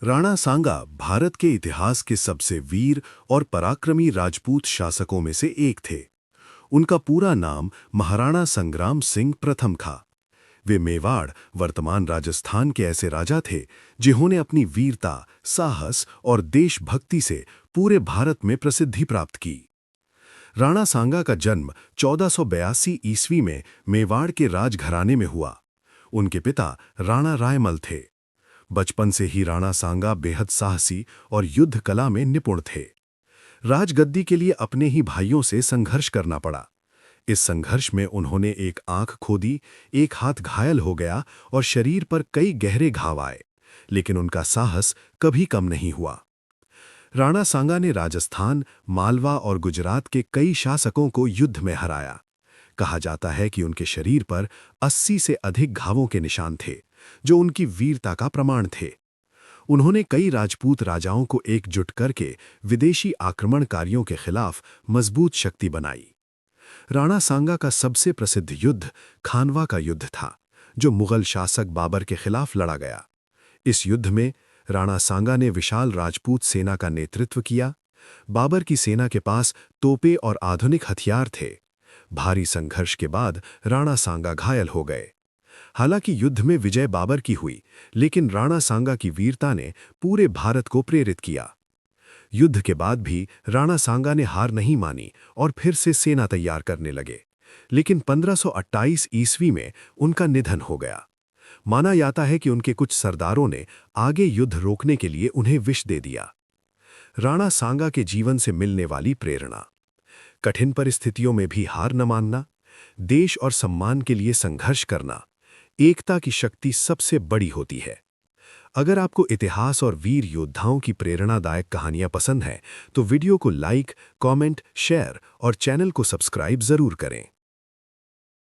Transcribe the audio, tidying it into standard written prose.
राणा सांगा भारत के इतिहास के सबसे वीर और पराक्रमी राजपूत शासकों में से एक थे। उनका पूरा नाम महाराणा संग्राम सिंह प्रथम था। वे मेवाड़, वर्तमान राजस्थान के ऐसे राजा थे जिन्होंने अपनी वीरता, साहस और देशभक्ति से पूरे भारत में प्रसिद्धि प्राप्त की। राणा सांगा का जन्म 1482 ईस्वी में मेवाड़ के राजघराने में हुआ। उनके पिता राणा रायमल थे। बचपन से ही राणा सांगा बेहद साहसी और युद्ध कला में निपुण थे। राजगद्दी के लिए अपने ही भाइयों से संघर्ष करना पड़ा। इस संघर्ष में उन्होंने एक आंख खो दी, एक हाथ घायल हो गया और शरीर पर कई गहरे घाव आए, लेकिन उनका साहस कभी कम नहीं हुआ। राणा सांगा ने राजस्थान, मालवा और गुजरात के कई शासकों को युद्ध में हराया। कहा जाता है कि उनके शरीर पर 80 से अधिक घावों के निशान थे, जो उनकी वीरता का प्रमाण थे। उन्होंने कई राजपूत राजाओं को एकजुट करके विदेशी आक्रमणकारियों के खिलाफ मजबूत शक्ति बनाई। राणा सांगा का सबसे प्रसिद्ध युद्ध खानवा का युद्ध था, जो मुगल शासक बाबर के खिलाफ लड़ा गया। इस युद्ध में राणा सांगा ने विशाल राजपूत सेना का नेतृत्व किया। बाबर की सेना के पास तोपें और आधुनिक हथियार थे। भारी संघर्ष के बाद राणा सांगा घायल हो गए। हालांकि युद्ध में विजय बाबर की हुई, लेकिन राणा सांगा की वीरता ने पूरे भारत को प्रेरित किया। युद्ध के बाद भी राणा सांगा ने हार नहीं मानी और फिर से सेना तैयार करने लगे, लेकिन 1528 ईस्वी में उनका निधन हो गया। माना जाता है कि उनके कुछ सरदारों ने आगे युद्ध रोकने के लिए उन्हें विष दे दिया। राणा सांगा के जीवन से मिलने वाली प्रेरणा: कठिन परिस्थितियों में भी हार न मानना, देश और सम्मान के लिए संघर्ष करना, एकता की शक्ति सबसे बड़ी होती है। अगर आपको इतिहास और वीर योद्धाओं की प्रेरणादायक कहानियां पसंद हैं, तो वीडियो को लाइक, कमेंट, शेयर और चैनल को सब्सक्राइब जरूर करें।